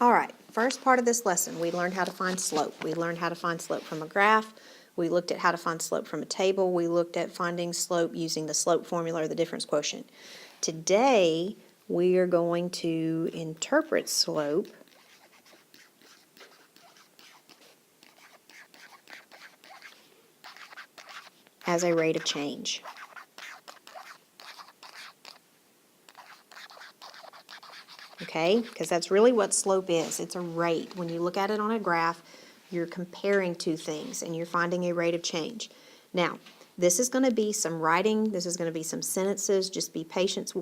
All right, first part of this lesson, we learned how to find slope. We learned how to find slope from a graph. We looked at how to find slope from a table. We looked at finding slope using the slope formula or the difference quotient. Today, we are going to interpret slope as a rate of change. Okay, because that's really what slope is. It's a rate. When you look at it on a graph, you're comparing two things and you're finding a rate of change. Now, this is going to be some writing. This is going to be some sentences. Just be patient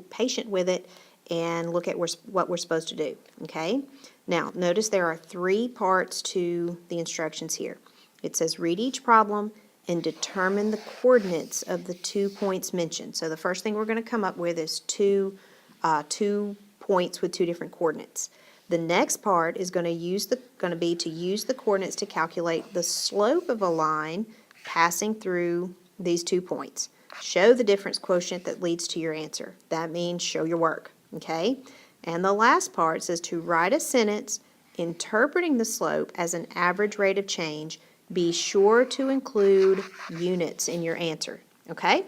with it and look at what we're supposed to do. Okay, now notice there are 3 parts to the instructions here. It says read each problem and determine the coordinates of the 2 points mentioned. So the first thing we're going to come up with is two points with 2 different coordinates. The next part is going to be to use the coordinates to calculate the slope of a line passing through these 2 points. Show the difference quotient that leads to your answer. That means show your work, okay? And the last part says to write a sentence interpreting the slope as an average rate of change. Be sure to include units in your answer, okay?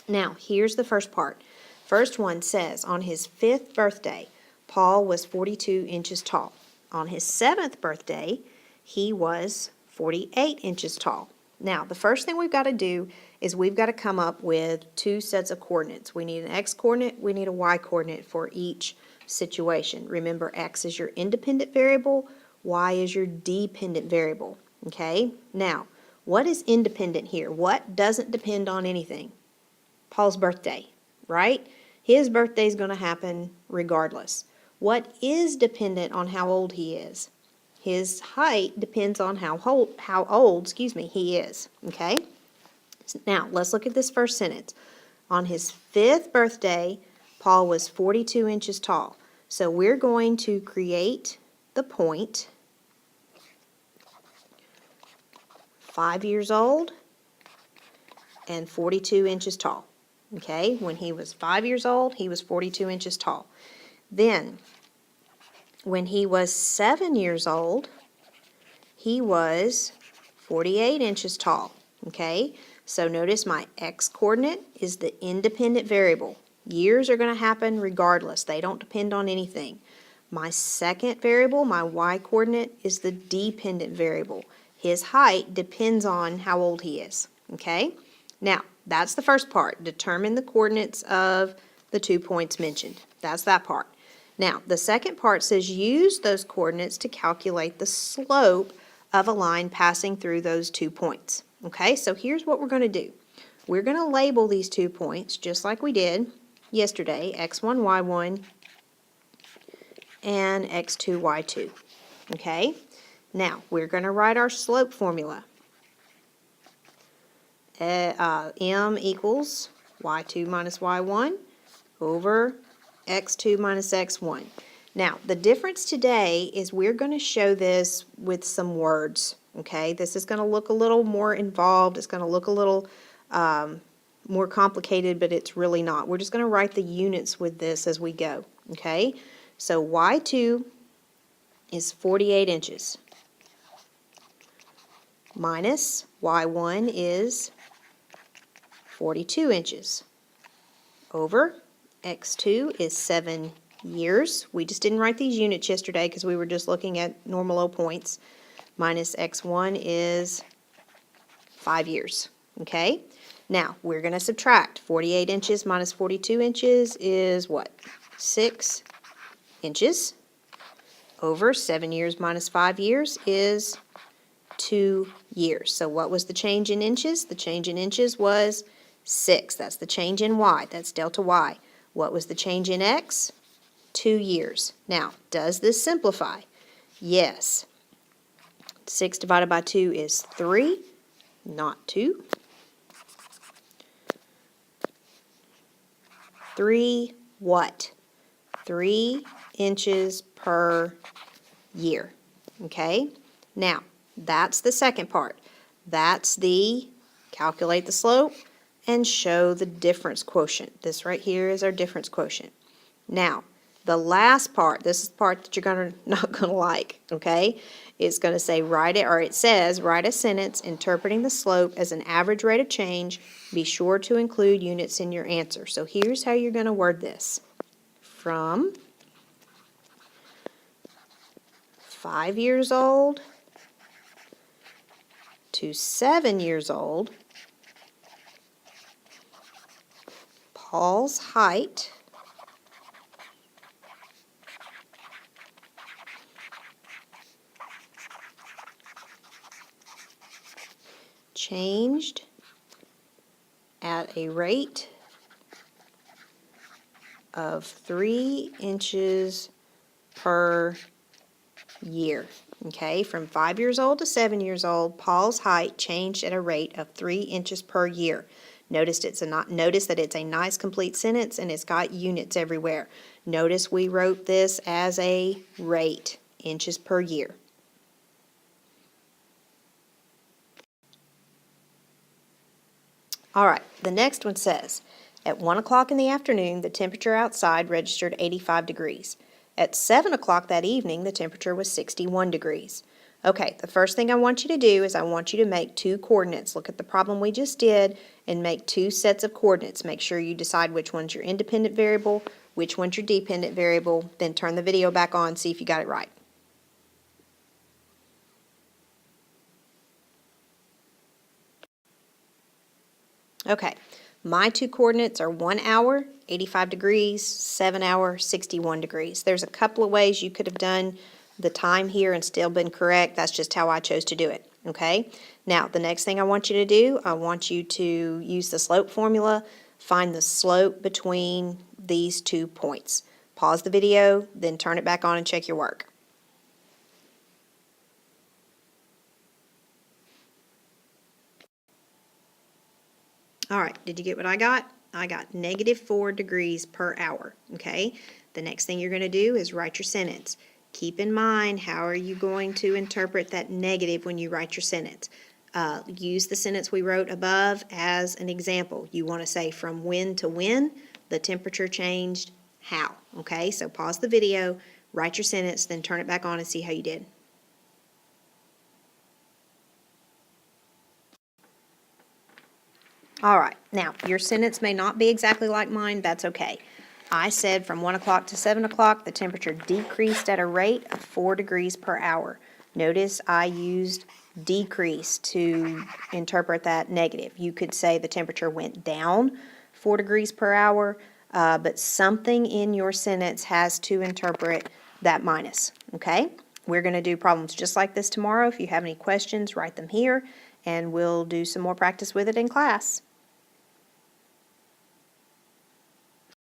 Now, here's the first part. First one says, on his 5th birthday, Paul was 42 inches tall. On his 7th birthday, he was 48 inches tall. Now, the first thing we've got to do is we've got to come up with 2 sets of coordinates. We need an x coordinate, we need a y coordinate for each situation. Remember, x is your independent variable, y is your dependent variable. Okay? Now, what is independent here? What doesn't depend on anything? Paul's birthday, right? His birthday is going to happen regardless. What is dependent on how old he is? His height depends on how old he is. Okay? Now, let's look at this first sentence. On his 5th birthday, Paul was 42 inches tall. So we're going to create the point 5 years old and 42 inches tall. Okay, when he was 5 years old, he was 42 inches tall. Then, when he was 7 years old, he was 48 inches tall. Okay, so notice my x-coordinate is the independent variable. Years are going to happen regardless. They don't depend on anything. My second variable, my y-coordinate, is the dependent variable. His height depends on how old he is. Okay, now, that's the first part. Determine the coordinates of the 2 points mentioned. That's that part. Now, the second part says use those coordinates to calculate the slope of a line passing through those 2 points. Okay, so here's what we're going to do. We're going to label these 2 points just like we did yesterday, x1, y1, and x2, y2. Okay, now we're going to write our slope formula. M equals y2 minus y1 over x2 minus x1. Now, the difference today is we're going to show this with some words, okay? This is going to look a little more involved. It's going to look a little more complicated, but it's really not. We're just going to write the units with this as we go, okay? So y2 is 48 inches minus y1 is 42 inches over x2 is 7 years. We just didn't write these units yesterday because we were just looking at normal low points. Minus x1 is 5 years. Okay? Now, we're going to subtract. 48 inches minus 42 inches is what? 6 inches over 7 years minus 5 years is 2 years. So what was the change in inches? The change in inches was 6. That's the change in y. That's delta y. What was the change in x? 2 years. Now, does this simplify? Yes. 6 divided by 2 is 3, not 2. 3 what? 3 inches per year. Okay? Now, that's the second part. That's the calculate the slope and show the difference quotient. This right here is our difference quotient. Now, The last part, this is the part that you're not gonna like, okay? It's gonna say it says, write a sentence interpreting the slope as an average rate of change. Be sure to include units in your answer. So here's how you're gonna word this. From 5 years old to 7 years old, Paul's height changed at a rate of 3 inches per year. Okay, from 5 years old to 7 years old, Paul's height changed at a rate of 3 inches per year. Notice that it's a nice complete sentence and it's got units everywhere. Notice we wrote this as a rate, inches per year. All right, the next one says, at 1 o'clock in the afternoon, the temperature outside registered 85 degrees. At 7 o'clock that evening, the temperature was 61 degrees. Okay, the first thing I want you to do is I want you to make 2 coordinates. Look at the problem we just did and make 2 sets of coordinates. Make sure you decide which one's your independent variable, which one's your dependent variable, then turn the video back on, see if you got it right. Okay, my 2 coordinates are 1 hour, 85 degrees, 7 hour, 61 degrees. There's a couple of ways you could have done the time here and still been correct. That's just how I chose to do it, okay? Now, the next thing I want you to do, I want you to use the slope formula, find the slope between these 2 points. Pause the video, then turn it back on and check your work. All right, did you get what I got? I got -4 degrees per hour, okay? The next thing you're going to do is write your sentence. Keep in mind, how are you going to interpret that negative when you write your sentence? Use the sentence we wrote above as an example. You want to say from when to when the temperature changed, how, okay? So pause the video, write your sentence, then turn it back on and see how you did. All right, now your sentence may not be exactly like mine, that's okay. I said from 1 o'clock to 7 o'clock, the temperature decreased at a rate of 4 degrees per hour. Notice I used decrease to interpret that negative. You could say the temperature went down 4 degrees per hour, but something in your sentence has to interpret that minus, okay? We're going to do problems just like this tomorrow. If you have any questions, write them here, and we'll do some more practice with it in class.